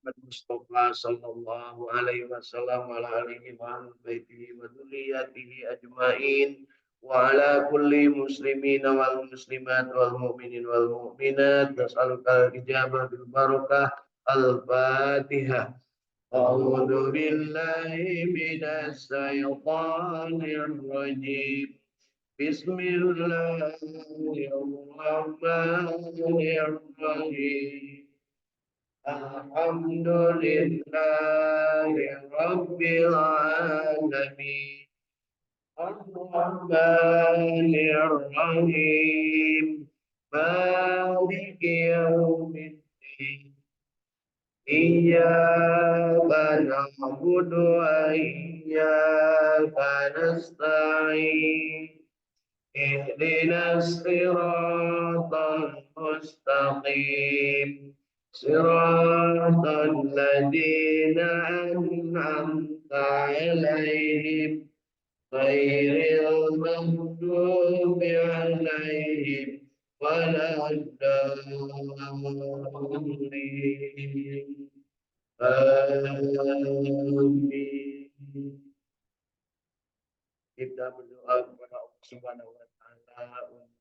Mustafa sallallahu alaihi wasallam wa ala alihi wa baitihi wa dzurriyyatihi ajmain wa ala kulli muslimin wal muslimat wal mu'minin wal mu'minat nas'aluka ijabah bil barakah al-fatihah. A'udzu billahi minas syaitonir rajim. Bismillahirrahmanirrahim. Alhamdulillahi Rabbil Alamin. Ar-Rahmanir Rahim. Maliki Yawmiddin. Iyyaka na'budu wa iyyaka nasta'in. Ihdinas siratal mustaqim. Siratal ladzina an'amta 'alaihim ghairil maghdubi 'alaihim waladdallin. Amin. Kita berdoa kepada Allah Subhanahu wa taala untuk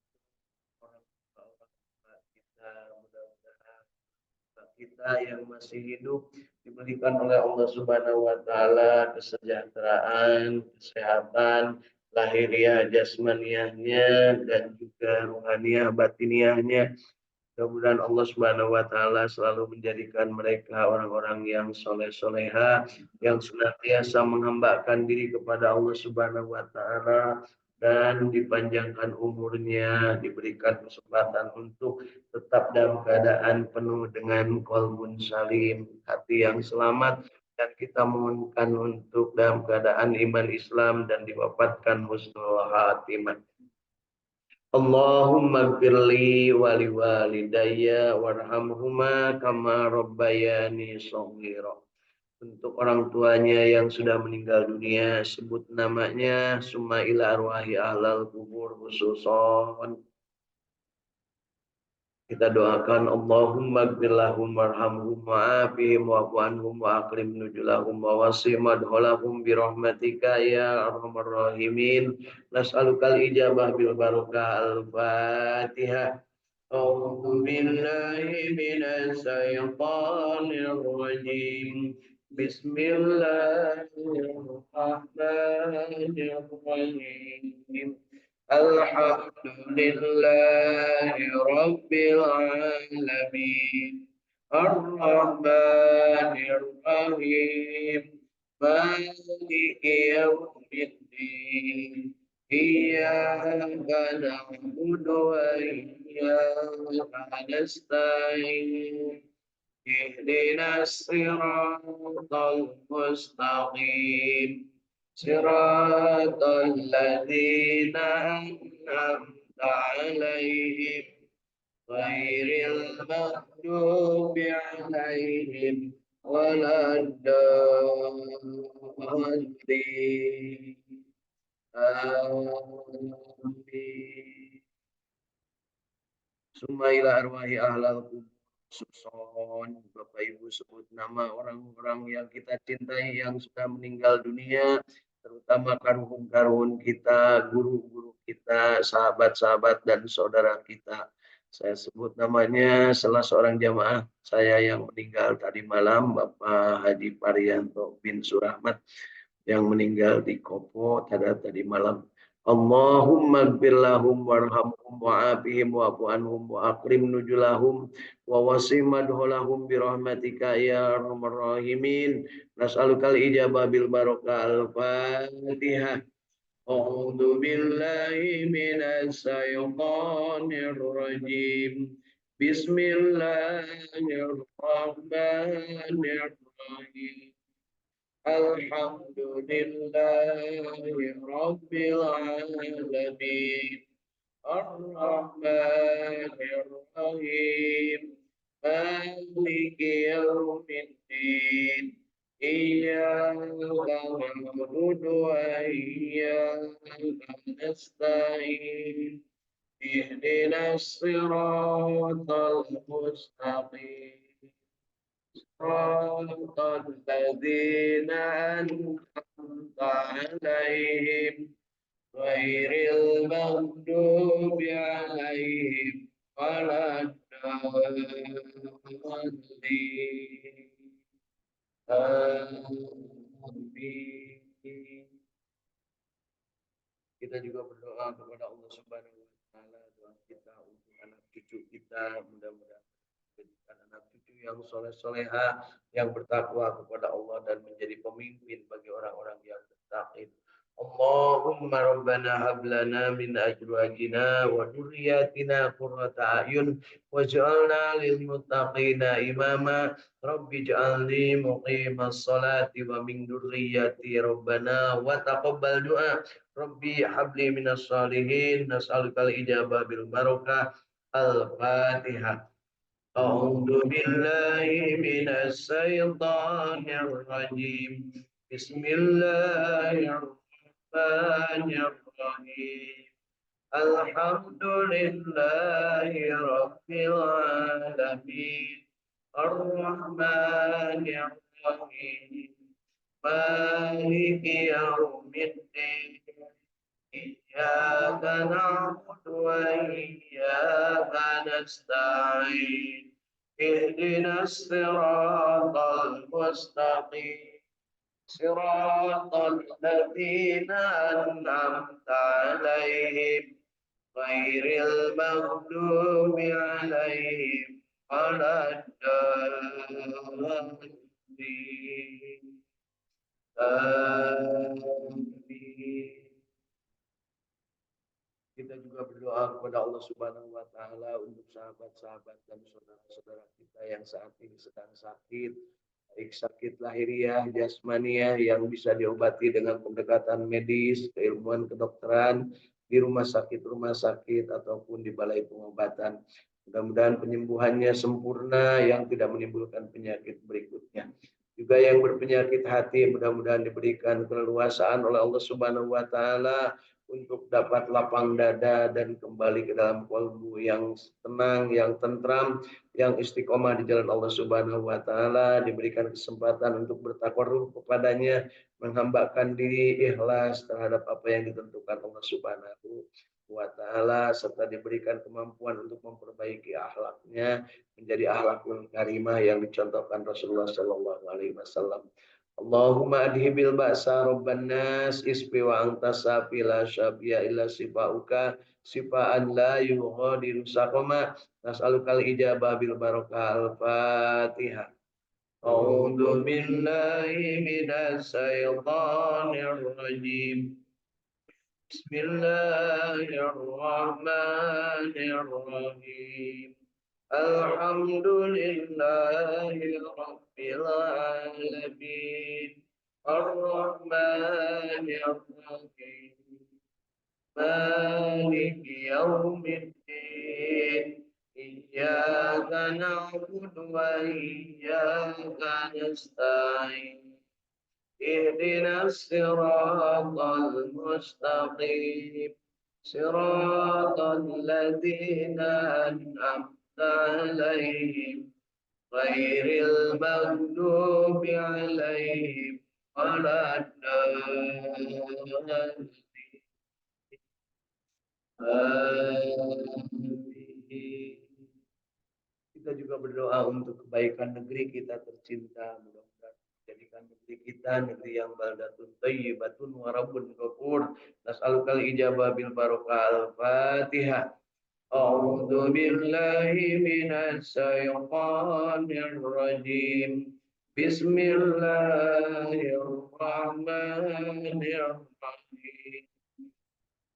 orang tua kita, mudah-mudahan kita yang masih hidup diberikan oleh Allah Subhanahu wa taala kesejahteraan, kesehatan lahiriah jasmaniahnya dan juga rohaniah batiniahnya. Mudah-mudahan Allah Subhanahu wa taala selalu menjadikan mereka orang-orang yang soleh-soleha, yang senantiasa menghambakan diri kepada Allah Subhanahu wa taala dan dipanjangkan umurnya, diberikan kesempatan untuk tetap dalam keadaan penuh dengan qalbun salim, hati yang selamat, dan kita mohonkan untuk dalam keadaan iman Islam dan diwafatkan husnul khatimah. Allahumma firli wali walidayya warhamhuma kama rabbayani shaghira. Untuk orang tuanya yang sudah meninggal dunia, sebut namanya, summa ila arwahi ahlal kubur khususon. Kita doakan Allahumma gfir lahum warhamhum wa'afihim wa'fu anhum wa akrim nuzulahum wa wasi' madkhalahum bi rahmatika ya arhamar rahimin. Nas'alukal ijabah bil barakah al-Fatihah. A'udzu billahi minasy syaithanir rajim. Bismillahirrahmanirrahim. Alhamdulillahi Rabbil Alamin. Ar-Rahmanir Rahim. Maliki Yawmiddin. Iyyaka na'budu wa iyyaka nasta'in. Ihdinas siratal mustaqim. Siratal ladzina an'amta 'alaihim ghairil maghdubi 'alaihim waladdallin. Amin. Sumailah arwahi ahlal kubur suson. Bapak Ibu sebut nama orang-orang yang kita cintai yang sudah meninggal dunia, terutama karun-karun kita, guru-guru kita, sahabat-sahabat dan saudara kita. Saya sebut namanya salah seorang jamaah saya yang meninggal tadi malam, Bapak Haji Parianto bin Surahmat, yang meninggal di Kopo tadi malam. Allahumma gfir lahum warhamhum wa'afihim wa'fu anhum wa akrim nuzulahum wa wasi' madkhalahum bi rahmatika ya arhamar rahimin. Nas'alukal ijabah bil barakah al-Fatihah. A'udzu billahi minasy syaithanir rajim. Bismillahirrahmanirrahim. Alhamdulillahi Rabbil Alamin. Ar-Rahmanir Rahim. Maliki Yawmiddin. Iyyaka na'budu wa iyyaka nasta'in. Ihdinas siratal mustaqim. صراط الذين أنعمت عليهم غير المغضوب عليهم ولا الضالين. Amin. Kita juga berdoa kepada Allah Subhanahu wa taala, doa kita untuk anak cucu kita, mudah-mudahan menjadikan anak cucu yang soleh-soleha, yang bertakwa kepada Allah dan menjadi pemimpin bagi orang-orang yang bertakwa. Allahumma rabbana hab lana min azwajina wa dhurriyyatina qurrata a'yun waj'alna lil muttaqina imama. Rabbi ij'alni muqimas salati wa min dhurriyyati rabbana wa taqabbal du'a. Rabbi habli minas salihin nas'alukal ijabah bil barakah. Al-Fatihah. A'udzu billahi minas syaitonir rajim. Bismillahirrahmanirrahim. Alhamdulillahi rabbil alamin. Ar-Rahmanir Rahim. Maliki yaumiddin. Iyyaka na'budu wa iyyaka nasta'in. Ihdinas siratal mustaqim. Siratal ladzina an'amta 'alaihim ghairil maghdubi 'alaihim waladdallin. Amin. Kita juga berdoa kepada Allah Subhanahu wa taala untuk sahabat-sahabat dan saudara-saudara kita yang saat ini sedang sakit, baik sakit lahiriah, jasmaniah yang bisa diobati dengan pendekatan medis, keilmuan kedokteran di rumah sakit ataupun di balai pengobatan. Mudah-mudahan penyembuhannya sempurna yang tidak menimbulkan penyakit berikutnya. Juga yang berpenyakit hati mudah-mudahan diberikan keleluasaan oleh Allah Subhanahu wa taala untuk dapat lapang dada dan kembali ke dalam kalbu yang tenang, yang tentram, yang istiqomah di jalan Allah Subhanahu wa taala, diberikan kesempatan untuk bertakarruf kepadanya, menghambakan diri ikhlas terhadap apa yang ditentukan Allah Subhanahu wa taala, serta diberikan kemampuan untuk memperbaiki akhlaknya menjadi akhlakul karimah yang dicontohkan Rasulullah sallallahu alaihi wasallam. Allahumma adhibil ba'sa rabban nas isfi wa anta safi la syafiya illa sifauka sifaan la yughadiru saqama. Nas'alukal ijabah bil barakah. Al-Fatihah. A'udzu billahi minas syaitonir rajim. Bismillahirrahmanirrahim. Alhamdulillahi rabbil alamin. Ar-Rahmanir Rahim. Maliki yaumiddin. Iyyaka na'budu wa iyyaka nasta'in. Ihdinas siratal mustaqim. Siratal ladzina an'amta 'alaihim ghairil maghdubi 'alaihim waladdallin. Kita juga berdoa untuk kebaikan negeri kita tercinta, mudah-mudahan menjadikan negeri kita negeri yang baldatun thayyibatun wa rabbun ghafur. Nas'alukal ijabah bil barakah. Al-Fatihah. A'udzu billahi minasy syaithanir rajim. Bismillahirrahmanirrahim.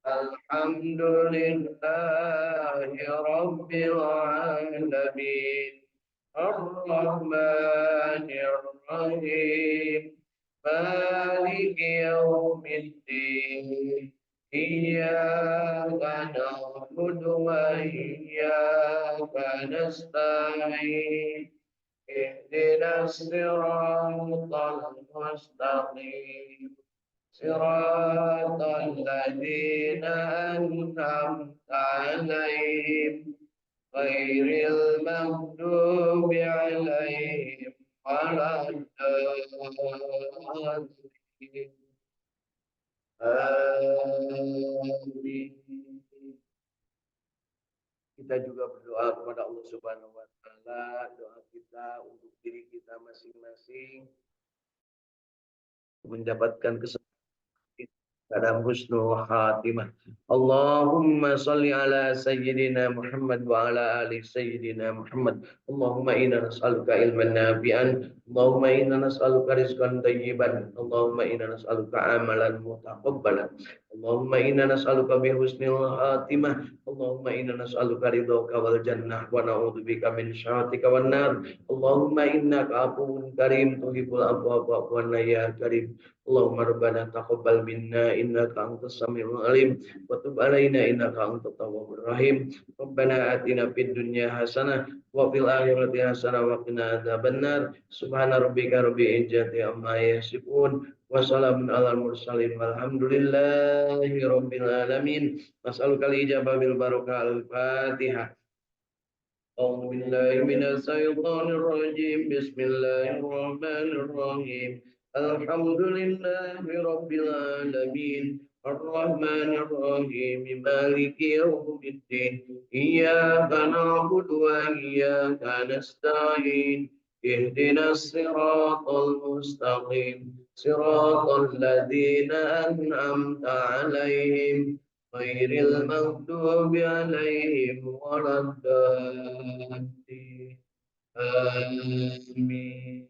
Alhamdulillahi rabbil alamin. Ar-Rahmanir Rahim. Maliki yaumiddin. Iyyaka na'budu wa iyyaka nasta'in. Ihdinas siratal mustaqim. Siratal ladzina an'amta 'alaihim ghairil maghdubi 'alaihim Subhanahu wa taala, doa kita untuk diri kita masing-masing mendapatkan kesempatan dalam husnul khatimah. Allahumma salli ala sayyidina Muhammad wa ala ali sayyidina Muhammad. Allahumma inna nas'aluka ilman nafi'an. Allahumma inna nas'aluka rizqan tayyiban. Allahumma inna nas'aluka amalan mutaqabbalan. Allahumma inna nas'aluka bi husnil khatimah. Allahumma inna nas'aluka ridhaka wal jannah wa na'udzubika min syarrika wan nar. Allahumma innaka afuwun karim tuhibbul afwa fa'fu anna ya karim. Allahumma rabbana taqabbal minna innaka antas samiul alim wa tub alaina innaka antat tawwabur rahim. Rabbana atina fid dunya hasanah wa fil akhirati hasanah wa qina adzabannar. Subhana rabbika rabbil izzati amma yasifun wa salamun alal mursalin walhamdulillahi rabbil alamin. Nas'aluka al-ijabah bil barakah al-Fatihah. أعوذ بالله من الشيطان الرجيم بسم الله الرحمن الرحيم الحمد لله رب العالمين الرحمن الرحيم مالك يوم الدين إياك نعبد وإياك نستعين اهدنا الصراط المستقيم صراط الذين أنعمت عليهم غير المغضوب عليهم ولا الضالين آمين.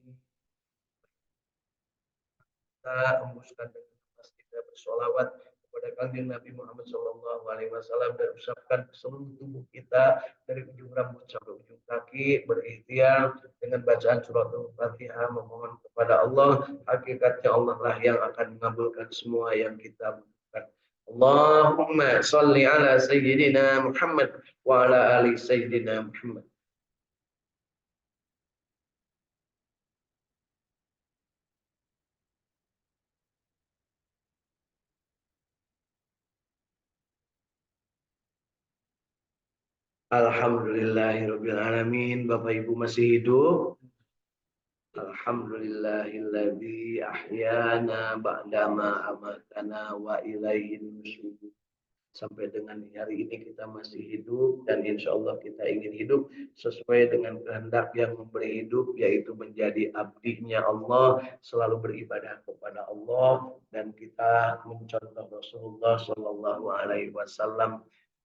Kita hembuskan dengan nafas kita bersolawat kepada kanjeng Nabi Muhammad Shallallahu Alaihi Wasallam dan ucapkan seluruh tubuh kita dari ujung rambut sampai ujung kaki berikhtiar dengan bacaan surat Al-Fatihah memohon kepada Allah. Hakikatnya Allah lah yang akan mengabulkan semua yang kita butuhkan. Allahumma salli ala sayyidina Muhammad wa ala ali sayyidina Muhammad. Alhamdulillahirabbil alamin. Bapak Ibu masih hidup? Alhamdulillahilladzi ahyana ba'dama amatana wa ilaihin nusyur. Sampai dengan hari ini kita masih hidup dan insya Allah kita ingin hidup sesuai dengan kehendak yang memberi hidup, yaitu menjadi abdinya Allah, selalu beribadah kepada Allah, dan kita mencontoh Rasulullah Shallallahu Alaihi Wasallam.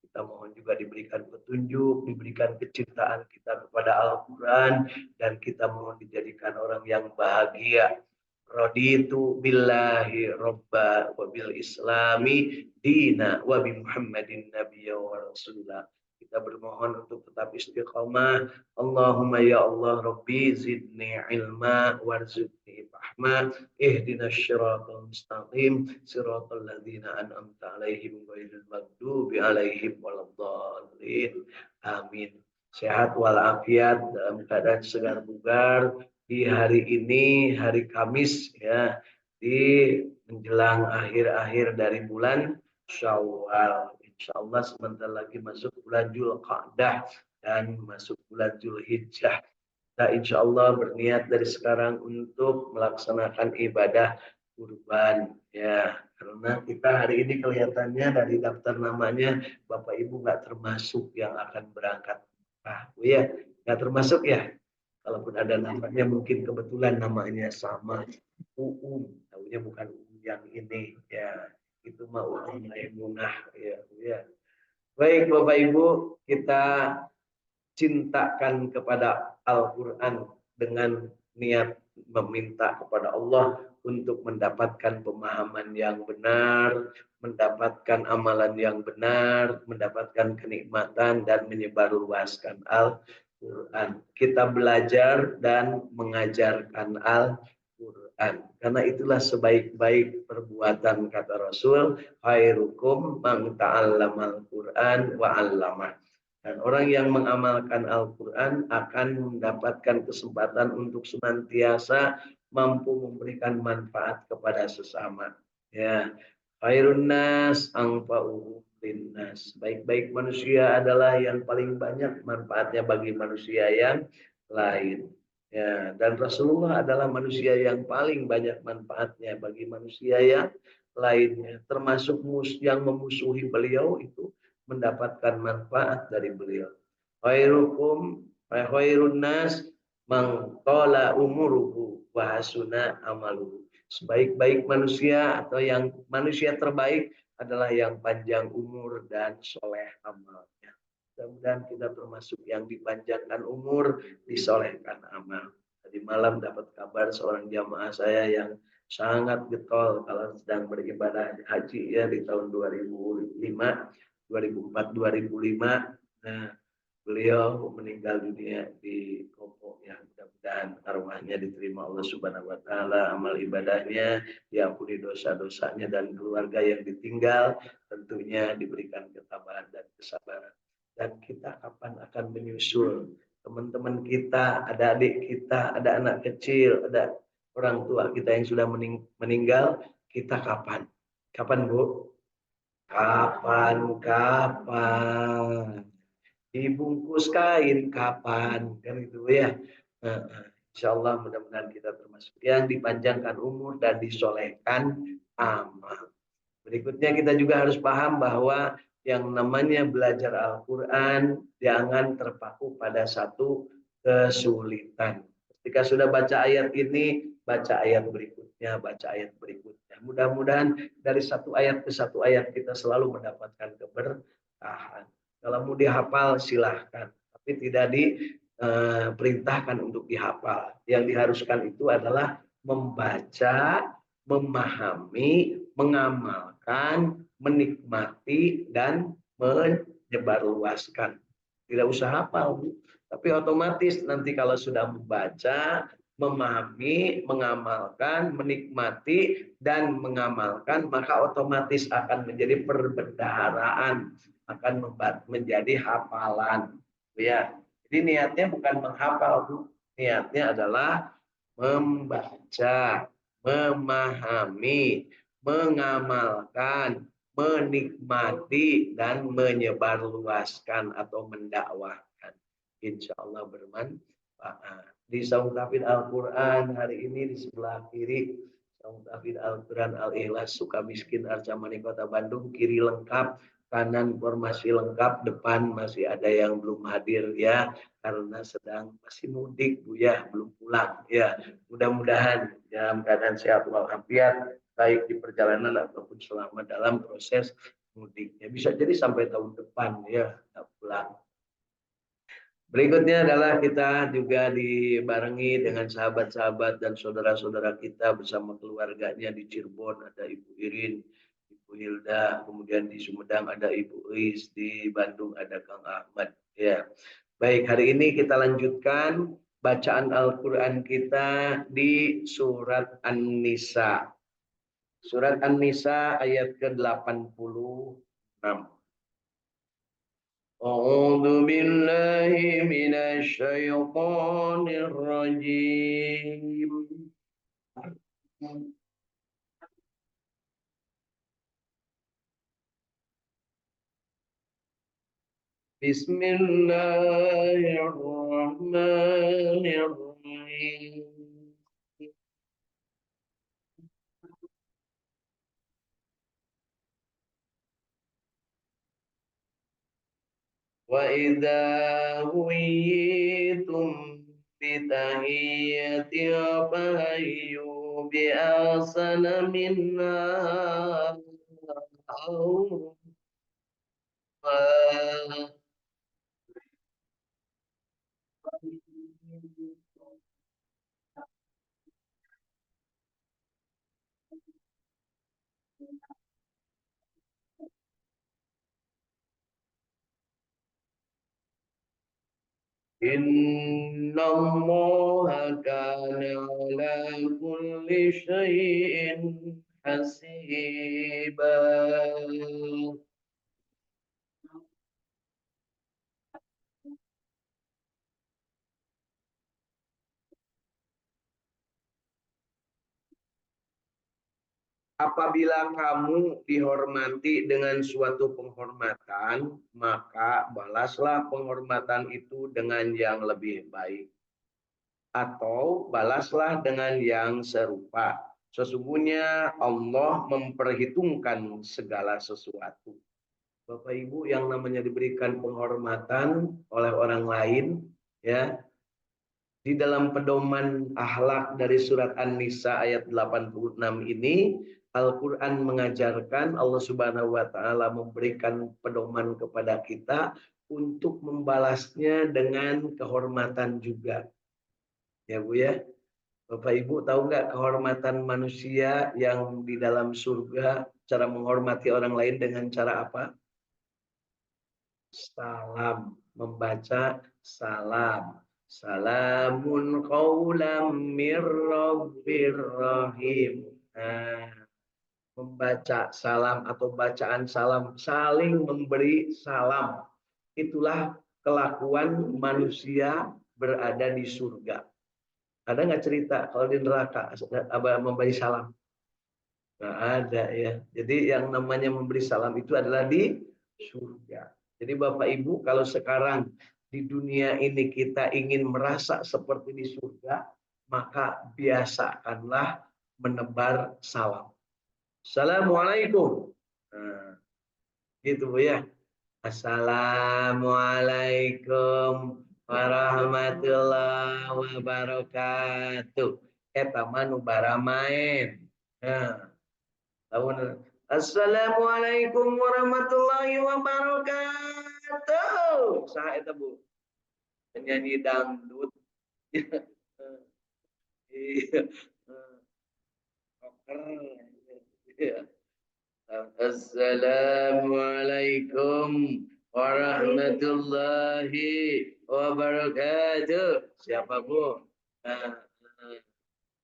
Kita mohon juga diberikan petunjuk, diberikan kecintaan kita kepada Al-Quran, dan kita mohon dijadikan orang yang bahagia. Raditu billahi robba wa bil islami dina wa bi Muhammadin nabiyya wa rasulah. Kita bermohon untuk tetap istiqamah. Allahumma ya Allah Rabbi zidni ilma warzuqni fahma ihdinas siratal mustaqim siratal ladzina an'amta alaihim ghairil maghdubi alaihim waladdallin. Amin. Sehat walafiat dalam keadaan segar bugar di hari ini, hari Kamis ya, di menjelang akhir-akhir dari bulan Syawal. Insya Allah sebentar lagi masuk bulan Dzulqa'dah dan masuk bulan Dzulhijjah. Kita insya Allah berniat dari sekarang untuk melaksanakan ibadah kurban ya, karena kita hari ini kelihatannya dari daftar namanya Bapak Ibu nggak termasuk yang akan berangkat. Ya, nggak termasuk ya. Kalaupun ada namanya mungkin kebetulan namanya sama. Tahunya bukan yang ini ya. Itu mah Maimunah ya, ya. Baik Bapak Ibu, kita cintakan kepada Al-Qur'an dengan niat meminta kepada Allah untuk mendapatkan pemahaman yang benar, mendapatkan amalan yang benar, mendapatkan kenikmatan dan menyebarluaskan Al-Quran. Kita belajar dan mengajarkan Al-Quran. Karena itulah sebaik-baik perbuatan kata Rasul, khairukum man ta'allamal Quran wa 'allamah. Dan orang yang mengamalkan Al-Quran akan mendapatkan kesempatan untuk senantiasa mampu memberikan manfaat kepada sesama. Ya, khairun nas anfa'uhum linnas. Baik-baik manusia adalah yang paling banyak manfaatnya bagi manusia yang lain. Ya, dan Rasulullah adalah manusia yang paling banyak manfaatnya bagi manusia yang lainnya. Termasuk yang memusuhi beliau itu mendapatkan manfaat dari beliau. Khairukum wa khairun nas man qala umuruhu wa hasuna amaluhu. Sebaik-baik manusia atau yang manusia terbaik adalah yang panjang umur dan soleh amalnya. Mudah-mudahan kita termasuk yang dipanjangkan umur, disolehkan amal. Tadi malam dapat kabar seorang jamaah saya yang sangat getol kalau sedang beribadah haji ya di tahun 2005, 2004, 2005. Nah, beliau meninggal dunia di Kopo ya, mudah-mudahan arwahnya diterima Allah Subhanahu wa taala, amal ibadahnya diampuni dosa-dosanya dan keluarga yang ditinggal tentunya diberikan ketabahan dan kesabaran. Dan kita kapan akan menyusul teman-teman kita, ada adik kita, ada anak kecil, ada orang tua kita yang sudah meninggal, kita kapan? Kapan, Bu? Kapan? Dibungkus kain kapan kan itu ya. Insya Allah mudah-mudahan kita termasuk yang dipanjangkan umur dan disolehkan amal. Berikutnya kita juga harus paham bahwa yang namanya belajar Al-Quran jangan terpaku pada satu kesulitan. Ketika sudah baca ayat ini, baca ayat berikutnya, baca ayat berikutnya. Mudah-mudahan dari satu ayat ke satu ayat kita selalu mendapatkan keberkahan. Kalau mau dihafal silahkan, tapi tidak diperintahkan untuk dihafal. Yang diharuskan itu adalah membaca, memahami, mengamalkan, menikmati, dan menyebarluaskan. Tidak usah hafal, tapi otomatis nanti kalau sudah membaca, memahami, mengamalkan, menikmati, dan mengamalkan, maka otomatis akan menjadi perbendaharaan, akan menjadi hafalan. Ya, jadi niatnya bukan menghafal, Bu. Niatnya adalah membaca, memahami, mengamalkan, menikmati, dan menyebarluaskan atau mendakwahkan. Insya Allah bermanfaat. Di Saung Tafid Al-Quran hari ini di sebelah kiri, Saung Tafid Al-Quran Al-Ikhlas Sukamiskin Arcamani Kota Bandung, kiri lengkap, kanan informasi lengkap, depan masih ada yang belum hadir ya, karena sedang masih mudik Bu ya, belum pulang ya. Mudah-mudahan dalam keadaan sehat walafiat, baik di perjalanan ataupun selama dalam proses mudiknya. Bisa jadi sampai tahun depan ya pulang. Berikutnya adalah kita juga dibarengi dengan sahabat-sahabat dan saudara-saudara kita bersama keluarganya di Cirebon, ada Ibu Irin, Ibu Hilda, kemudian di Sumedang ada Ibu Is, di Bandung ada Kang Ahmad. Ya, baik, hari ini kita lanjutkan bacaan Al-Quran kita di surat An-Nisa. Surat An-Nisa ayat ke-86. أعوذ بالله من الشيطان الرجيم بسم الله الرحمن الرحيم وإذا حييتم بتحية فحيوا بأحسن منها أو إن الله كان على كل شيء حسيبا. Apabila kamu dihormati dengan suatu penghormatan, maka balaslah penghormatan itu dengan yang lebih baik. Atau balaslah dengan yang serupa. Sesungguhnya Allah memperhitungkan segala sesuatu. Bapak Ibu yang namanya diberikan penghormatan oleh orang lain, ya, di dalam pedoman akhlak dari surat An-Nisa ayat 86 ini, Al-Quran mengajarkan, Allah Subhanahu wa Ta'ala memberikan pedoman kepada kita untuk membalasnya dengan kehormatan juga. Ya Bu ya, Bapak Ibu tahu nggak kehormatan manusia yang di dalam surga, cara menghormati orang lain dengan cara apa? Salam, membaca salam. Salamun qawlam mir rabbir rahim. Nah, membaca salam atau bacaan salam, saling memberi salam. Itulah kelakuan manusia berada di surga. Ada nggak cerita kalau di neraka memberi salam? Nggak ada ya. Jadi yang namanya memberi salam itu adalah di surga. Jadi Bapak Ibu kalau sekarang di dunia ini kita ingin merasa seperti di surga, maka biasakanlah menebar salam. Assalamualaikum. Nah, gitu Bu ya. Assalamualaikum warahmatullahi wabarakatuh. Eta manu baramaen. Nah, Assalamualaikum warahmatullahi wabarakatuh. Saha eta Bu? Penyanyi dangdut. Iya. Iya. Assalamualaikum warahmatullahi wabarakatuh. Siapa Bu?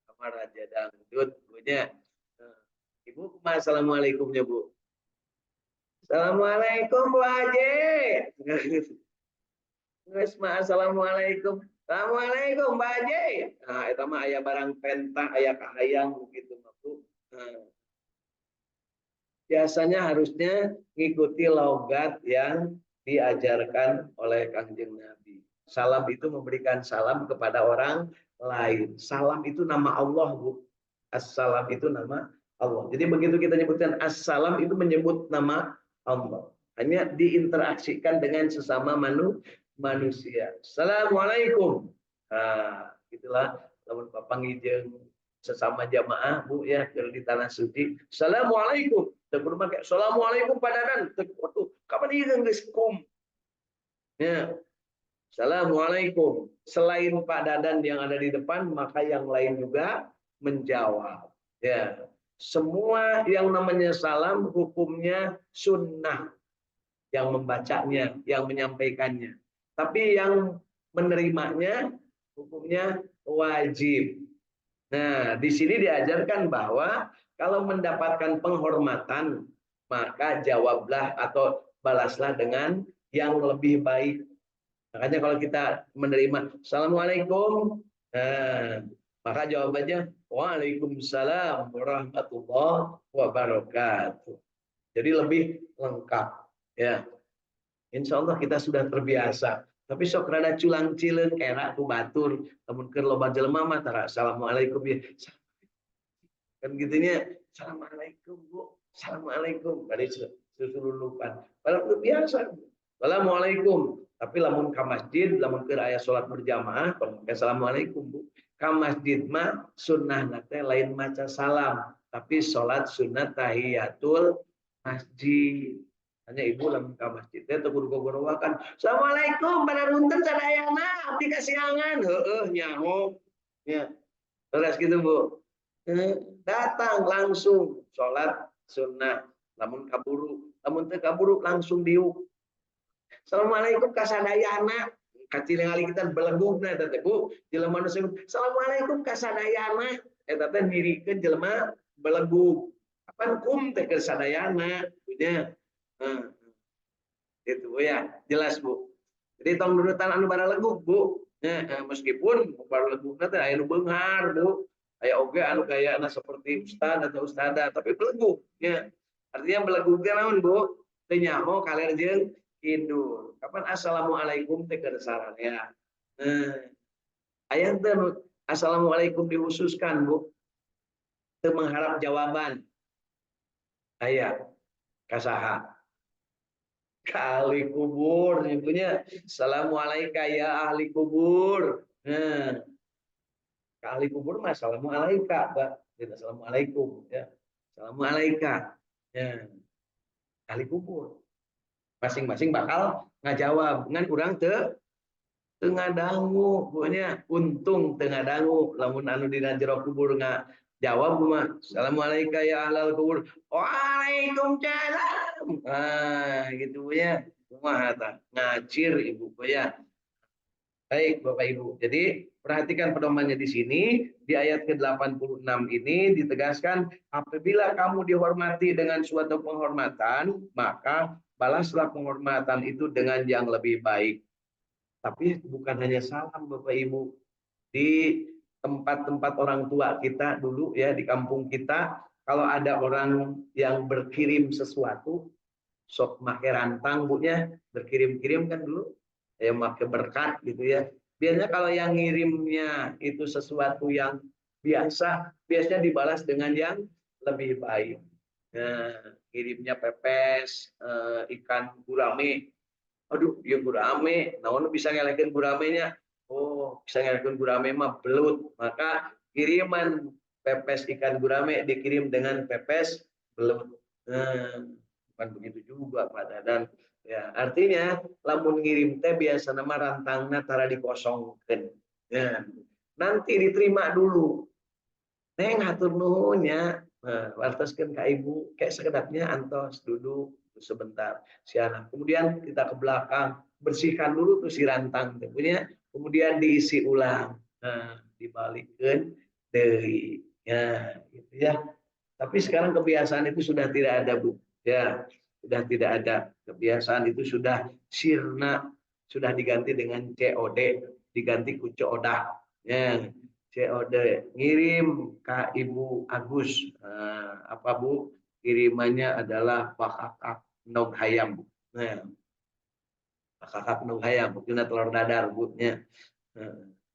Kamar Raja Dangdut punya. Ibu, assalamualaikumnya Bu. Assalamualaikum Bu Haji. Assalamualaikum. Assalamualaikum Mbak Haji. Nah, itu mah aya barang pentah, aya kahayang begitu Bu. Nah, biasanya harusnya ngikuti logat yang diajarkan oleh Kanjeng Nabi. Salam itu memberikan salam kepada orang lain. Salam itu nama Allah, Bu. Assalam itu nama Allah. Jadi begitu kita nyebutkan assalam itu menyebut nama Allah. Hanya diinteraksikan dengan sesama manusia. Assalamualaikum. Nah, itulah lamun papangijeng sesama jamaah Bu ya di tanah suci. Assalamualaikum. Tegur make assalamualaikum padanan. Waduh, kapan ieu geus kum. Ya. Assalamualaikum. Selain Pak Dadan yang ada di depan, maka yang lain juga menjawab. Ya, semua yang namanya salam hukumnya sunnah, yang membacanya, yang menyampaikannya. Tapi yang menerimanya hukumnya wajib. Nah, di sini diajarkan bahwa kalau mendapatkan penghormatan, maka jawablah atau balaslah dengan yang lebih baik. Makanya kalau kita menerima Assalamualaikum, nah, maka jawabannya Waalaikumsalam warahmatullahi wabarakatuh. Jadi lebih lengkap. Ya, Insya Allah kita sudah terbiasa. Tapi sok rada culang cileun era ku batur, namun keur loba jelema mah tara assalamualaikum ya. Kan gitunya, assalamualaikum Bu, assalamualaikum. Bari susululupan. Padahal biasa. Assalamualaikum. Tapi lamun ka masjid, lamun keur aya salat berjamaah, assalamualaikum Bu. Ka masjid mah sunnahna teh lain maca salam, tapi salat sunat tahiyatul masjid. Hanya ibu lamun ka masjid teh teu kudu gogorowakan. Assalamualaikum panarunten sadayana abdi kasiangan. Heueuh nyaho. Ya. Terus gitu Bu. Datang langsung salat sunnah. Lamun teu kaburu langsung diuk. Assalamualaikum kasadayana. Kacilengali kita belegugna eta teh Bu. Jelema nu Assalamualaikum kasadayana. Eta teh nirikeun jelema belegug. Kapan kum teh kasadayana punya. Itu Bu ya, jelas Bu. Jadi tong nurutan anu baralegug Bu. Meskipun baralegugna teh aya nu beunghar Bu. Aya oge anu gayana seperti ustad atau ustada tapi belegug ya. Artinya belegug teh naon Bu? Teu nyaho kaler jeung kidul. Kapan assalamualaikum teh keur sararea. Aya teh assalamualaikum dihususkan Bu. Teu mengharap jawaban. Aya kasaha. Kali kubur nyebutnya assalamualaikum ya ahli kubur. Nah, ke ahli kubur mah assalamualaikum, Pak. Tidak assalamualaikum ya. Assalamualaikum. Ya, ahli kubur. Masing-masing bakal ngajawab ngan urang tengah dangu pokoknya untung tengah dangu lamun anu dina jero kubur nggak jawab mah assalamualaikum ya ahlal kubur waalaikumsalam gitu ya kumaha tah ngacir ibu ya. Baik Bapak Ibu, jadi perhatikan pedomannya di sini, di ayat ke-86 ini ditegaskan, apabila kamu dihormati dengan suatu penghormatan, maka balaslah penghormatan itu dengan yang lebih baik. Tapi bukan hanya salam Bapak Ibu, di tempat-tempat orang tua kita dulu ya, di kampung kita, kalau ada orang yang berkirim sesuatu, sok make rantang Bu nya, berkirim-kirim kan dulu, ya make berkat gitu ya. Biasanya kalau yang ngirimnya itu sesuatu yang biasa, biasanya dibalas dengan yang lebih baik. Nah, kirimnya pepes, ikan gurame. Aduh, ya gurame, naon bisa ngelekeun guramenya? Oh, bisa ngelekeun gurame mah belut. Maka kiriman pepes ikan gurame dikirim dengan pepes belut. Nah, bukan begitu juga Pak Dadan. Ya, artinya lamun ngirim teh biasa nama rantangna tara dikosongkeun. Ya, nanti diterima dulu. Neng hatur nuhun ya. Nah, wartoskeun ka ibu, kayak sekedapnya antos duduk sebentar si anak. Kemudian kita ke belakang, bersihkan dulu tuh si rantang punya, kemudian diisi ulang. Nah, dibalikkan dari ya gitu ya. Tapi sekarang kebiasaan itu sudah tidak ada, Bu. Ya, sudah tidak ada. Kebiasaan itu sudah sirna, sudah diganti dengan COD, diganti ku CODA. Ya, COD ngirim ke Ibu Agus. Apa Bu? Kirimannya adalah pakakak nog hayam. Nah, pakakak nog hayam, mungkin telur dadar Bu nya.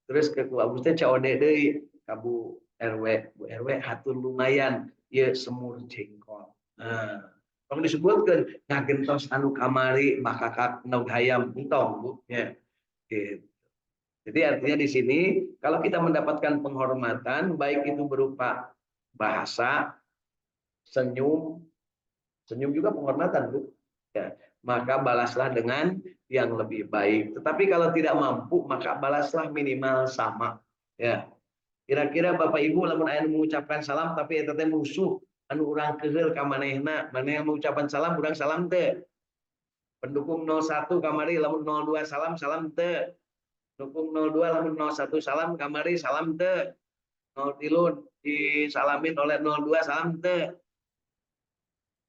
Terus ke ku Agus teh COD deui ka Bu RW. Bu RW hatur lumayan ieu semur jengkol. Nah, kalau disebutkan ngagentos anu kamari makakak nog hayam entong Bu ya. Gitu. Jadi artinya di sini kalau kita mendapatkan penghormatan baik itu berupa bahasa, senyum, senyum juga penghormatan Bu. Ya, maka balaslah dengan yang lebih baik. Tetapi kalau tidak mampu maka balaslah minimal sama. Ya. Kira-kira Bapak Ibu lamun aya mengucapkan salam tapi eta teh musuh anu urang keheul ka manehna, maneh mengucapkan salam urang salam teu. Pendukung 01 kamari lamun 02 salam salam teu. Dukung 02 lamun 01 salam kamari salam teu. 03 disalamin oleh 02 salam teu.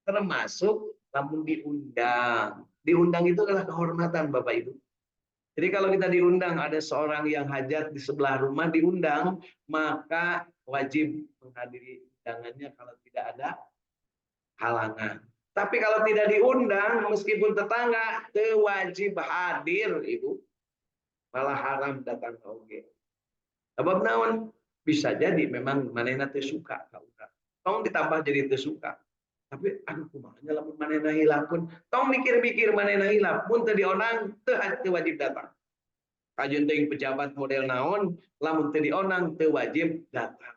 Termasuk lamun diundang. Diundang itu adalah kehormatan Bapak Ibu. Jadi kalau kita diundang ada seorang yang hajat di sebelah rumah diundang, maka wajib menghadiri undangannya kalau tidak ada halangan. Tapi kalau tidak diundang, meskipun tetangga, wajib hadir, Ibu. Malah haram datang ke oge. Sebab naon? Bisa jadi memang manehna teu suka ka urang. Tong ditambah jadi teu suka. Tapi aduh kumaha lamun manehna hilapkeun, tong mikir-mikir manehna hilap, mun teu dionang teu wajib datang. Kajun teuing pejabat model naon, lamun teu dionang teu wajib datang.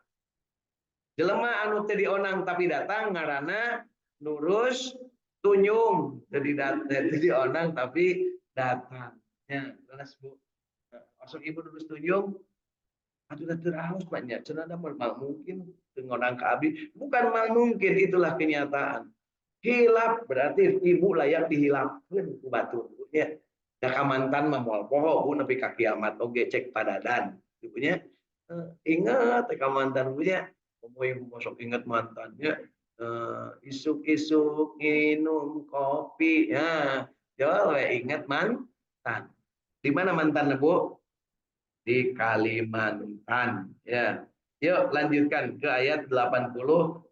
Jelema anu teu dionang tapi datang ngaranna nurus tunyung. Teu dionang tapi datang. Ya, jelas Bu. Masuk Ibu nurus tunyung, atuh teraus banyak. Cenah mal mungkin ngonang ka abdi, bukan mal mungkin itulah kenyataan. Hilap berarti Ibu layak dihilapkeun ku batur ya. Da ka mantan mah moal poho Bu nepi ka kiamat oge cek padadan. Ibunya ingat ka mantan punya. Komo Ibu masuk ingat mantannya. Isuk-isuk minum kopi ya. Jauh ingat mantan. Di mana mantan Bu? Di Kalimantan ya. Yuk lanjutkan ke ayat 87.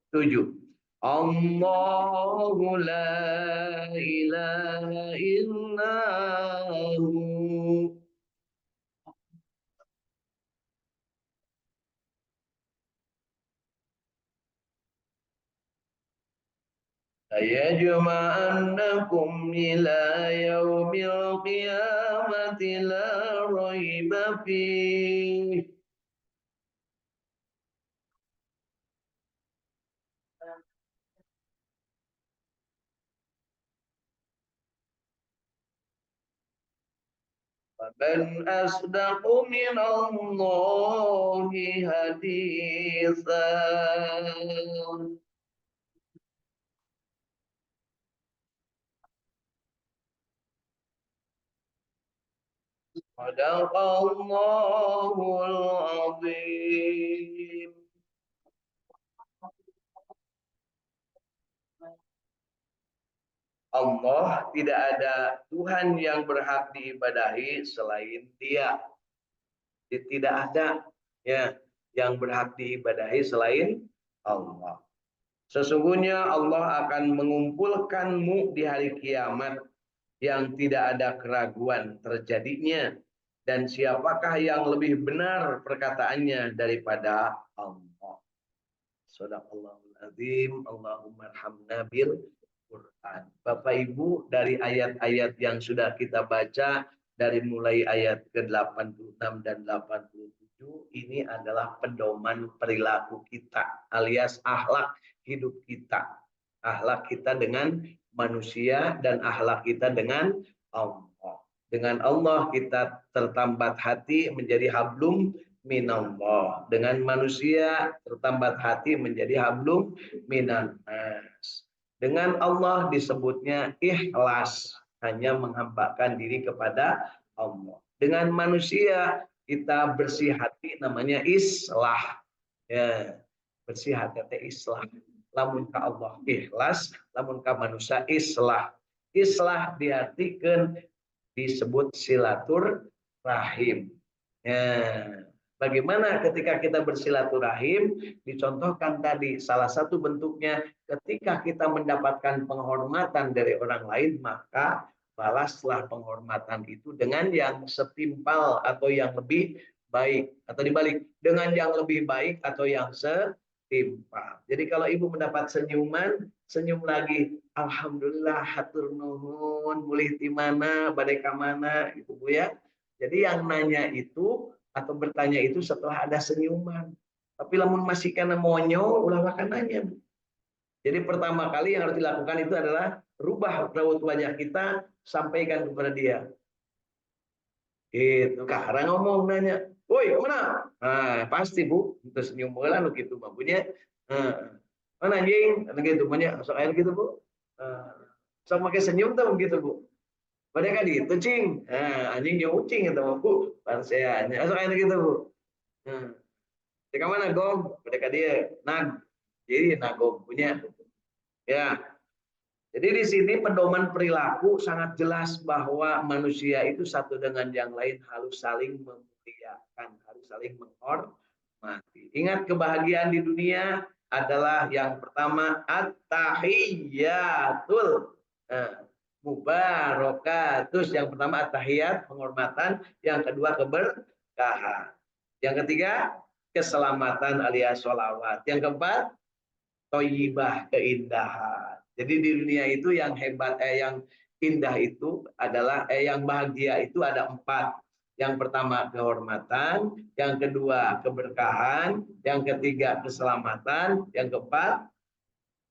Allahu la ilaha illahu. ليجمعنكم إلى يوم القيامة لا ريب فيه. ومن أصدق من الله حديثا. صدق الله العظيم. Allah tidak ada Tuhan yang berhak diibadahi selain Dia. Tidak ada ya yang berhak diibadahi selain Allah. Sesungguhnya Allah akan mengumpulkanmu di hari kiamat yang tidak ada keraguan terjadinya, dan siapakah yang lebih benar perkataannya daripada Allah. Shadaqallahul azim. Allahumma arhamna bil Quran. Bapak Ibu, dari ayat-ayat yang sudah kita baca dari mulai ayat ke-86 dan 87 ini adalah pedoman perilaku kita alias akhlak hidup kita. Akhlak kita dengan manusia dan akhlak kita dengan Allah. Dengan Allah kita tertambat hati menjadi hablum minallah. Dengan manusia tertambat hati menjadi hablum minannas. Dengan Allah disebutnya ikhlas, hanya menghambakan diri kepada Allah. Dengan manusia kita bersih hati, namanya islah. Ya, bersih hati islah. Lamun ka Allah ikhlas, lamun ka manusia islah. Islah diartikan disebut silaturahim. Ya. Bagaimana ketika kita bersilaturahim? Dicontohkan tadi, salah satu bentuknya ketika kita mendapatkan penghormatan dari orang lain, maka balaslah penghormatan itu dengan yang setimpal atau yang lebih baik. Atau dibalik, dengan yang lebih baik atau yang setimpal. Jadi kalau ibu mendapat senyuman, senyum lagi. Alhamdulillah, hatur nuhun, mulih di mana, badai ka mana, gitu Bu ya. Jadi yang nanya itu atau bertanya itu setelah ada senyuman. Tapi lamun masih kena monyo, ulah makan nanya. Jadi pertama kali yang harus dilakukan itu adalah rubah raut wajah kita, sampaikan kepada dia. Itu sekarang ngomong nanya, woi kemana? Nah, pasti Bu, terus senyum bola gitu babunya. Mana anjing? Gitu punya, sok air gitu Bu. Sok pakai senyum tuh begitu Bu. Mereka gitu cing, anjing jauh cing itu Bu. Parseannya, sok air gitu Bu. Di mana Gom? Mereka dia nag, jadi nagom punya. Ya, jadi di sini pedoman perilaku sangat jelas bahwa manusia itu satu dengan yang lain harus saling memuliakan, harus saling menghormati. Ingat kebahagiaan di dunia adalah yang pertama at-tahiyyatul mubarakatus. Yang pertama at-tahiyyat, penghormatan. Yang kedua keberkahan. Yang ketiga keselamatan alias sholawat. Yang keempat toyibah, keindahan. Jadi di dunia itu yang hebat, yang indah itu adalah, yang bahagia itu ada empat. Yang pertama kehormatan, yang kedua keberkahan, yang ketiga keselamatan, yang keempat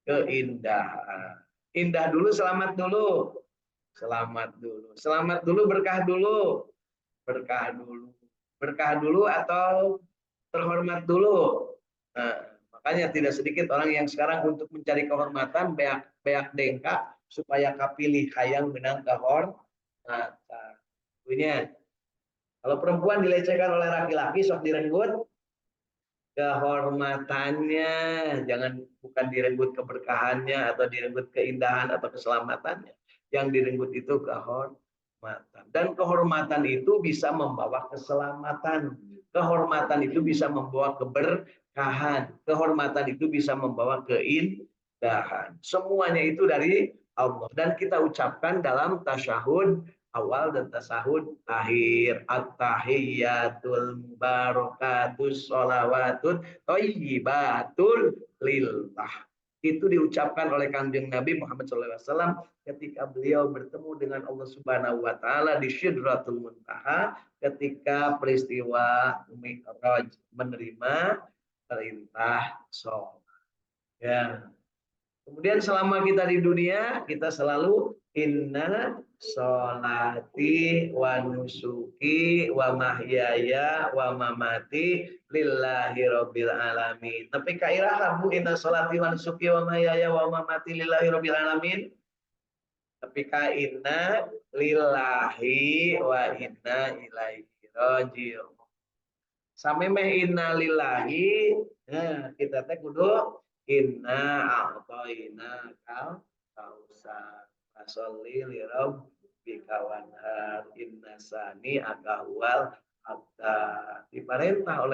keindahan. Indah dulu, selamat dulu. Selamat dulu. Selamat dulu, berkah dulu. Berkah dulu. Berkah dulu atau terhormat dulu. Nah, makanya tidak sedikit orang yang sekarang untuk mencari kehormatan beak dengka supaya kapilih hayang menang kehormatan. Punya. Kalau perempuan dilecehkan oleh laki-laki sok direnggut kehormatannya, jangan bukan direnggut keberkahannya atau direnggut keindahan atau keselamatannya. Yang direnggut itu kehormatan. Dan kehormatan itu bisa membawa keselamatan. Kehormatan itu bisa membawa keberkahan. Kehormatan itu bisa membawa keindahan. Semuanya itu dari Allah. Dan kita ucapkan dalam tasyahud awal dan tasahud akhir. At-tahiyyatul mubarakatus sholawatun thayyibatul lillah. Itu diucapkan oleh Kanjeng Nabi Muhammad SAW ketika beliau bertemu dengan Allah Subhanahu wa taala di Sidratul Muntaha ketika peristiwa Mi'raj, menerima perintah sholat. Ya. Kemudian selama kita di dunia, kita selalu inna sholati wa nusuki wa mahyaya wa mamati lillahi rabbil alamin. Tapi kairah bu inna sholati wa nusuki wa mahyaya wa mamati lillahi rabbil alamin. Tapi inna lillahi wa inna ilaihi rajiun. Sami meh inna lillahi, nah, kita teh kudu inna a'toina kal kausa fasolli li rabbika wanhar inna sani akahwal hatta diperintah oleh